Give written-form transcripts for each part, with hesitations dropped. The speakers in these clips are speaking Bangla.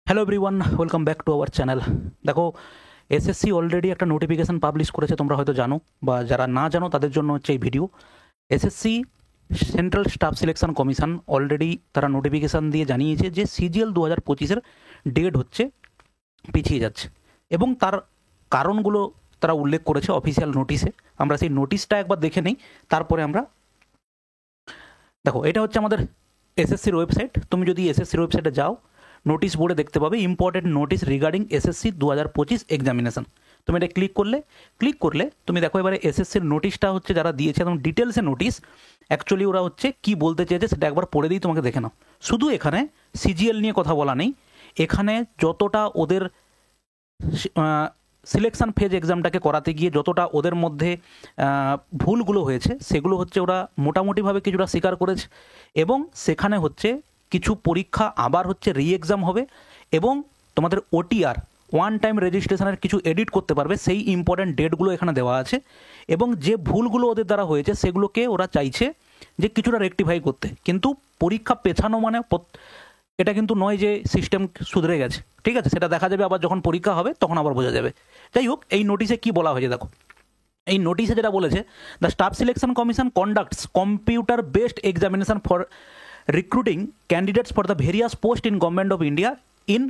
Hello everyone, welcome back to our channel. দেখো, এসএসসি অলরেডি একটা নোটিফিকেশান পাবলিশ করেছে, তোমরা হয়তো জানো, বা যারা না জানো তাদের জন্য হচ্ছে এই video. SSC central staff selection commission already তারা নোটিফিকেশান দিয়ে জানিয়েছে যে সিজিএল 2025-এর ডেট হচ্ছে পিছিয়ে যাচ্ছে, এবং তার কারণগুলো তারা উল্লেখ করেছে অফিসিয়াল নোটিশে। আমরা সেই নোটিশটা একবার দেখে নিই, তারপরে আমরা দেখো, এটা হচ্ছে আমাদের এসএসসির ওয়েবসাইট। তুমি যদি এসএসসির ওয়েবসাইটে যাও, নোটিশ বোর্ডে দেখতে পাবে important notice regarding SSC 2025 examination. তুমি এটা ক্লিক করলে তুমি দেখো এবারে এসএসসির নোটিশটা হচ্ছে যারা দিয়েছে একদম ডিটেলসে নোটিশ। অ্যাকচুয়ালি ওরা হচ্ছে কি বলতে চেয়েছে সেটা একবার পড়ে দিই, তোমাকে দেখে নাও। শুধু এখানে সিজিএল নিয়ে কথা বলা নেই, এখানে যতটা ওদের সিলেকশন ফেজ এক্সামটাকে করাতে গিয়ে যতটা ওদের মধ্যে ভুলগুলো হয়েছে সেগুলো হচ্ছে ওরা মোটামুটিভাবে কিছুটা স্বীকার করেছে, এবং সেখানে হচ্ছে কিছু পরীক্ষা আবার হচ্ছে রি এক্সাম হবে, এবং তোমাদের ওটিআর ওয়ান টাইম রেজিস্ট্রেশনের কিছু এডিট করতে পারবে, সেই ইম্পর্ট্যান্ট ডেটগুলো এখানে দেওয়া আছে। এবং যে ভুলগুলো ওদের দ্বারা হয়েছে সেগুলোকে ওরা চাইছে যে কিছুটা রেকটিফাই করতে। কিন্তু পরীক্ষা পেছানো মানে এটা কিন্তু নয় যে সিস্টেম সুধরে গেছে, ঠিক আছে? সেটা দেখা যাবে আবার যখন পরীক্ষা হবে, তখন আবার বোঝা যাবে। যাই হোক, এই নোটিশে কি বলা হয়েছে দেখো। এই নোটিশে যেটা বলেছে, the staff selection commission conducts computer based examination for recruiting candidates for the various post in government of India in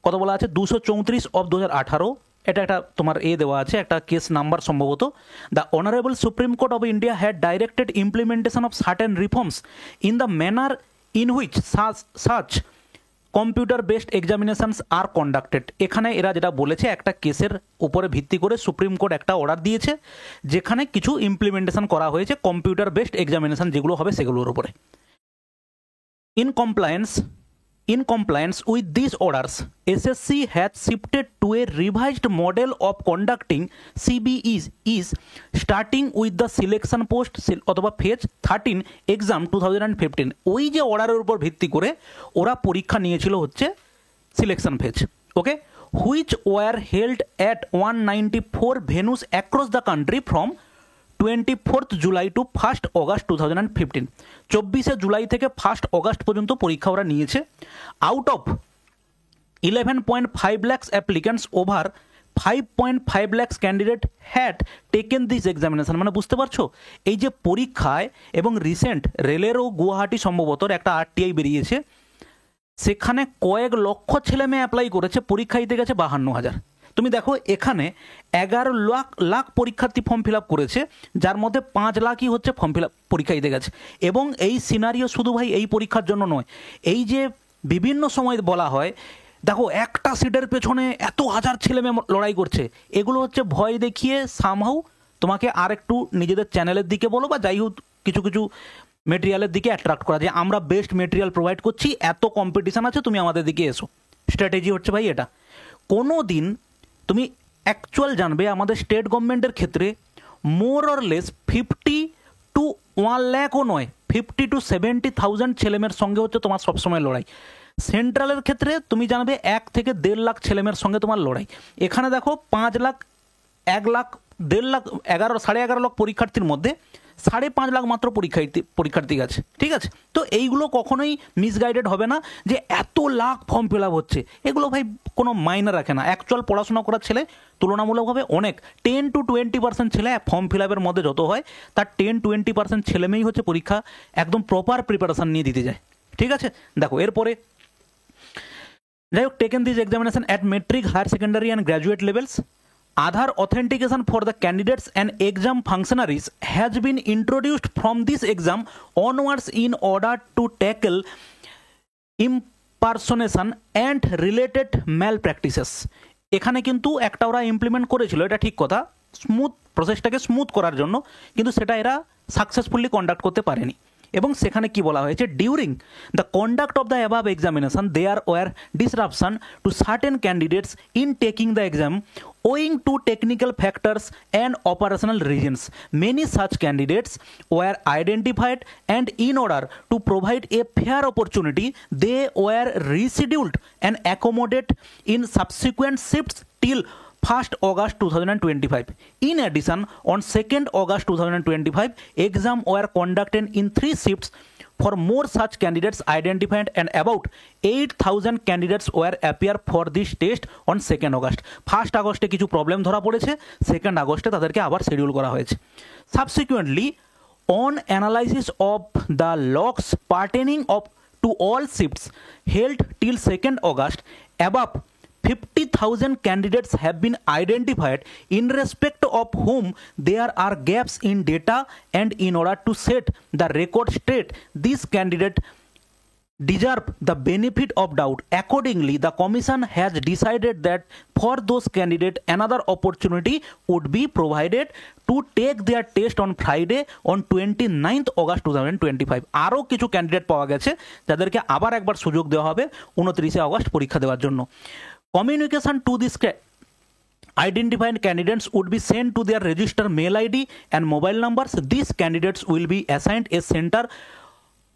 কত বলা আছে 234 অফ 2018। এটা একটা তোমার দেওয়া আছে, একটা কেস নাম্বার সম্ভবত। The honourable supreme court of India had directed implementation of certain reforms in the manner in which such computer based examinations are conducted. এখানে এরা যেটা বলেছে, একটা কেসের উপরে ভিত্তি করে সুপ্রিম কোর্ট একটা অর্ডার দিয়েছে যেখানে কিছু ইমপ্লিমেন্টেশন করা হয়েছে কম্পিউটার বেসড এক্সামিনেশন যেগুলো হবে সেগুলোর উপরে। In compliance with these orders, SSC has shifted to a revised model of conducting CBEs starting with the selection post অথবা phase 13 exam 2015। ওই যে অর্ডারের উপর ভিত্তি করে ওরা পরীক্ষা নিয়েছিল হচ্ছে selection phase, okay, which were held at 194 venues across the country from 24th July to 1st August 2015। 24শে জুলাই থেকে 1st অগাস্ট পর্যন্ত পরীক্ষা ওরা নিয়েছে। Out of 11.5 lakhs applicants, over 5.5 lakhs candidate had taken this examination. মানে বুঝতে পারছো, এই যে পরীক্ষায়, এবং রিসেন্ট রেলেরও গুয়াহাটি সম্ভবত একটা আরটিআই বেরিয়েছে, সেখানে কয়েক লক্ষ ছেলে মেয়ে অ্যাপ্লাই করেছে, পরীক্ষা দিতে গেছে 52,000। তুমি দেখো, এখানে 11 লাখ পরীক্ষার্থী ফর্ম ফিল আপ করেছে, যার মধ্যে 5 লাখই হচ্ছে ফর্ম ফিল আপ পরীক্ষা দিতে গেছে। এবং এই সিনারিও শুধু ভাই এই পরীক্ষার জন্য নয়, এই যে বিভিন্ন সময় বলা হয় দেখো একটা সিটের পেছনে এত হাজার ছেলে মেয়ে লড়াই করছে, এগুলো হচ্ছে ভয় দেখিয়ে সামহাউ তোমাকে আর একটু নিজেদের চ্যানেলের দিকে বলো, বা যাই হোক কিছু কিছু মেটেরিয়ালের দিকে অ্যাট্রাক্ট করা, যে আমরা বেস্ট মেটেরিয়াল প্রোভাইড করছি, এত কম্পিটিশান আছে, তুমি আমাদের দিকে এসো। স্ট্র্যাটেজি হচ্ছে ভাই এটা। কোনো দিন তুমি অ্যাকচুয়াল জানবে আমাদের স্টেট গভর্নমেন্টের ক্ষেত্রে মোর অর লেস 50 to 1 লাখও নয়, 50 to 70,000 ছেলেমেয়ের সঙ্গে হচ্ছে তোমার সবসময় লড়াই। সেন্ট্রালের ক্ষেত্রে তুমি জানবে 1 থেকে 1.5 লাখ ছেলেমেয়ের সঙ্গে তোমার লড়াই। এখানে দেখো 5 লাখ, 1 লাখ, 1.5 লাখ, 11.5 লাখ পরীক্ষার্থীর মধ্যে 5.5 লাখ মাত্র পরীক্ষার্থী আছে, ঠিক আছে? তো এইগুলো কখনোই মিসগাইডেড হবে না যে এত লাখ ফর্ম ফিল আপ হচ্ছে, এগুলো ভাই কোনো মাইনে রাখে না। অ্যাকচুয়াল পড়াশোনা করার ছেলে তুলনামূলকভাবে অনেক 10 to 20% ছেলে ফর্ম ফিল আপের মধ্যে যত হয়, তার 10-20% ছেলেমেয়েই হচ্ছে পরীক্ষা একদম প্রপার প্রিপারেশান নিয়ে দিতে যায়, ঠিক আছে? দেখো এরপরে যাই হোক, taken this examination at matric, higher secondary and graduate levels. Aadhaar authentication for the candidates and exam functionaries has been introduced from this exam onwards in order to tackle impersonation and related malpractices। এখানে কিন্তু একটা ওরা ইমপ্লিমেন্ট করেছিল, এটা ঠিক কথা, প্রসেসটাকে স্মুথ করার জন্য, কিন্তু সেটা এরা সাকসেসফুলি কন্ডাক্ট করতে পারেনি। এবং সেখানে কি বলা হয়েছে, during the conduct of the above examination there were disruption to certain candidates in taking the exam owing to technical factors and operational reasons. Many such candidates were identified, and in order to provide a fair opportunity, they were rescheduled and accommodated in subsequent shifts till 1st August 2025. In addition, on 2nd August 2025, exam were conducted in 3 shifts for more such candidates identified and about 8,000 candidates were appear for this test on 2nd August. 1st আগস্টে কিছু প্রবলেম ধরা পড়েছে, 2nd আগস্টে তাদেরকে আবার শিডিউল করা হয়েছে। Subsequently, on analysis of the logs pertaining to all shifts held till 2nd August, above 50,000 candidates have been identified in respect of whom there are gaps in data, and in order to set the record straight, this candidate deserve the benefit of doubt. Accordingly, the commission has decided that for those candidates another opportunity would be provided to take their test on Friday on 29th August 2025. আরও কিছু ক্যান্ডিডেট পাওয়া গেছে যাদেরকে আবার একবার সুযোগ দেওয়া হবে 29 আগস্ট পরীক্ষা দেওয়ার জন্য। Communication to this identified candidates would be sent to their registered mail ID and mobile numbers. These candidates will be assigned a center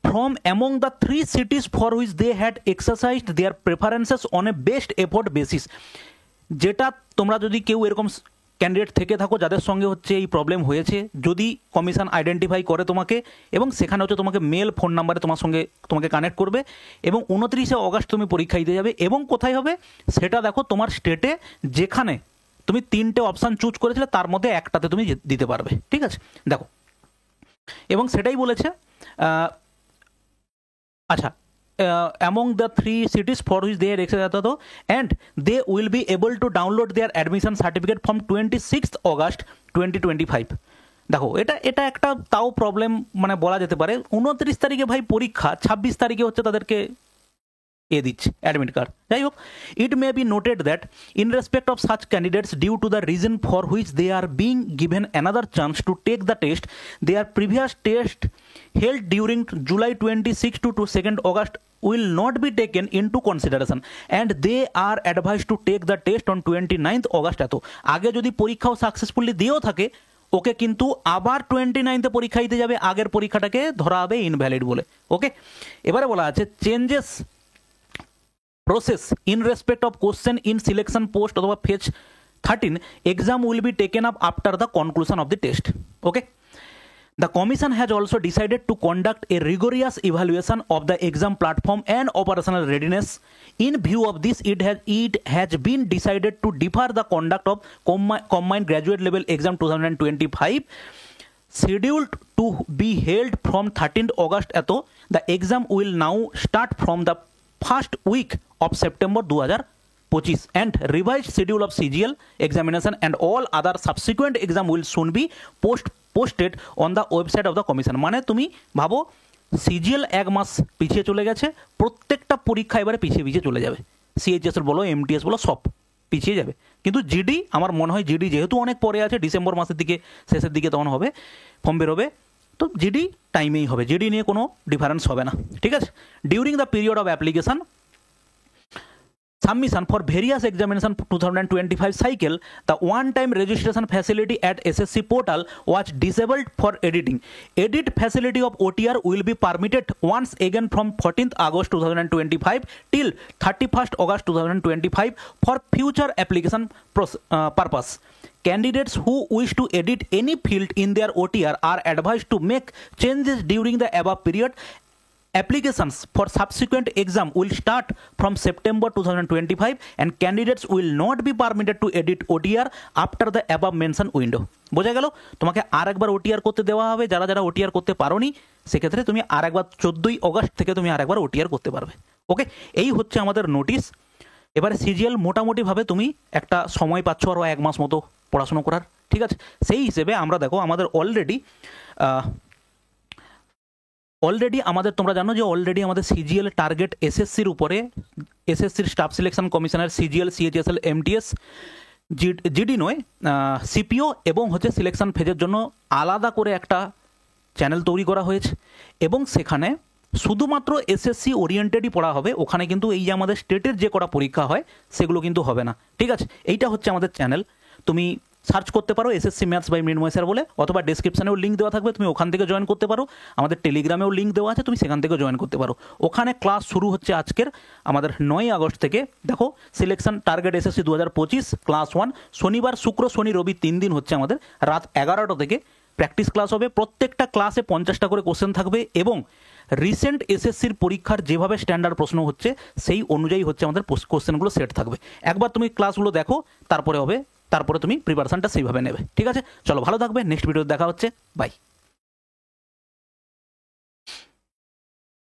from among the 3 cities for which they had exercised their preferences on a best effort basis. যেটা তোমরা যদি কেউ এরকম ক্যান্ডিডেট থেকে থাকো যাদের সঙ্গে হচ্ছে এই প্রবলেম হয়েছে, যদি কমিশন আইডেন্টিফাই করে তোমাকে এবং সেখানে হচ্ছে তোমাকে মেল ফোন নাম্বারে তোমাকে কানেক্ট করবে এবং 29 আগস্ট তুমি পরীক্ষা দিতে যাবে। এবং কোথায় হবে সেটা দেখো, তোমার স্টেটে যেখানে তুমি 3টে অপশান চুজ করেছিলে তার মধ্যে একটাতে তুমি দিতে পারবে। ঠিক আছে, দেখো এবং সেটাই বলেছে। আচ্ছা, among the 3 cities for which they are exercised, and they will be able to download their admission certificate from 26th August 2025. দেখো এটা একটা তাও প্রবলেম মানে বলা যেতে পারে। 29 তারিখে ভাই পরীক্ষা, 26 তারিখে হচ্ছে তাদেরকে দিচ্ছে অ্যাডমিট কার্ড। যাই হোক, it may be noted that in respect of such candidates due to the reason for which they are being given another chance to take the test, their previous test held during July 26 to 2nd August will not be taken into consideration, and they are advised to take the test on 29th August. এত আগে যদি পরীক্ষাও সাকসেসফুলি দিয়েও থাকে, ওকে কিন্তু আবার 29th পরীক্ষা দিতে যাবে, আগের পরীক্ষাটাকে ধরা হবে ইনভ্যালিড বলে। ওকে, এবারে বলা আছে changes process in respect of question in selection post অথবা page 13 exam will be taken up after the conclusion of the test. Okay, the commission has also decided to conduct a rigorous evaluation of the exam platform and operational readiness. In view of this, it has been decided to defer the conduct of combined graduate level exam 2025 scheduled to be held from 13th August. The exam will now start from the first week of September 2025, and revised schedule of CGL examination and all other subsequent exam will soon be posted on the website of the commission. মানে তুমি ভাবো CGL 1 মাস পিছিয়ে চলে গেছে, প্রত্যেকটা পরীক্ষা এবারে পিছিয়ে চলে যাবে। CHS বলো, MTS বলো, সব পিছিয়ে যাবে। কিন্তু জিডি আমার মনে হয় জিডি যেহেতু অনেক পরে আছে, ডিসেম্বর মাসের দিকে শেষের দিকে তখন হবে, ফর্ম বেরোবে, তো জিডি টাইমেই হবে, জিডি নিয়ে কোনো ডিফারেন্স হবে না। ঠিক আছে, during the period of application submission for various examination 2025 cycle, the one-time registration facility at SSC portal was disabled for editing. Edit facility of OTR will be permitted once again from 14th August 2025 till 31st August 2025 for future application purpose. Candidates who wish to edit any field in their OTR are advised to make changes during the above period. Applications for subsequent exam will start from September 2025, and candidates will not be permitted to edit OTR after the above mentioned window. বোঝা গেল? তোমাকে আর একবার OTR করতে দেওয়া হবে, যারা OTR করতে পারোনি সেক্ষেত্রে তুমি আর একবার 14ই আগস্ট থেকে তুমি আর একবার OTR করতে পারবে। ওকে, এই হচ্ছে আমাদের নোটিশ। এবারে সিজিএল মোটামুটিভাবে তুমি একটা সময় পাচ্ছ আরও 1 মাস মতো পড়াশুনো করার। ঠিক আছে, সেই হিসেবে আমরা দেখো আমাদের অলরেডি আমাদের তোমরা জানো যে অলরেডি আমাদের সিজিএল টার্গেট এসএসসির উপরে, এসএসসির স্টাফ সিলেকশন কমিশনের সিজিএল, সিএইচএসএল, এমটিএস, জিডি নয় সিপিও এবং হচ্ছে সিলেকশন ফেজের জন্য আলাদা করে একটা চ্যানেল তৈরি করা হয়েছে এবং সেখানে শুধুমাত্র এসএসসি ওরিয়েন্টেডই পড়া হবে। ওখানে কিন্তু এই যে আমাদের স্টেটের যে কটা পরীক্ষা হয় সেগুলো কিন্তু হবে না। ঠিক আছে, এইটা হচ্ছে আমাদের চ্যানেল। তুমি সার্চ করতে পারো SSC maths by Mrinmoy sir বলে, অথবা ডেসক্রিপশানেও লিঙ্ক দেওয়া থাকবে, তুমি ওখান থেকে জয়েন করতে পারো। আমাদের টেলিগ্রামেও লিঙ্ক দেওয়া আছে, তুমি সেখান থেকে জয়েন করতে পারো। ওখানে ক্লাস শুরু হচ্ছে আজকের আমাদের 9 আগস্ট থেকে। দেখো সিলেকশন টার্গেট এসএসসি 2025 ক্লাস 1 শনিবার, শুক্র, শনি, রবি 3 দিন হচ্ছে আমাদের রাত 11টা থেকে প্র্যাকটিস ক্লাস হবে। প্রত্যেকটা ক্লাসে 50টা করে কোশ্চেন থাকবে এবং রিসেন্ট এসএসসির পরীক্ষার যেভাবে স্ট্যান্ডার্ড প্রশ্ন হচ্ছে সেই অনুযায়ী হচ্ছে আমাদের কোশ্চেনগুলো সেট থাকবে। একবার তুমি ক্লাসগুলো দেখো, তারপরে তুমি প্রিপারেশনটা সেইভাবে নেবে। ঠিক আছে, চলো ভালো থাকবে, নেক্সট ভিডিওতে দেখা হচ্ছে, বাই।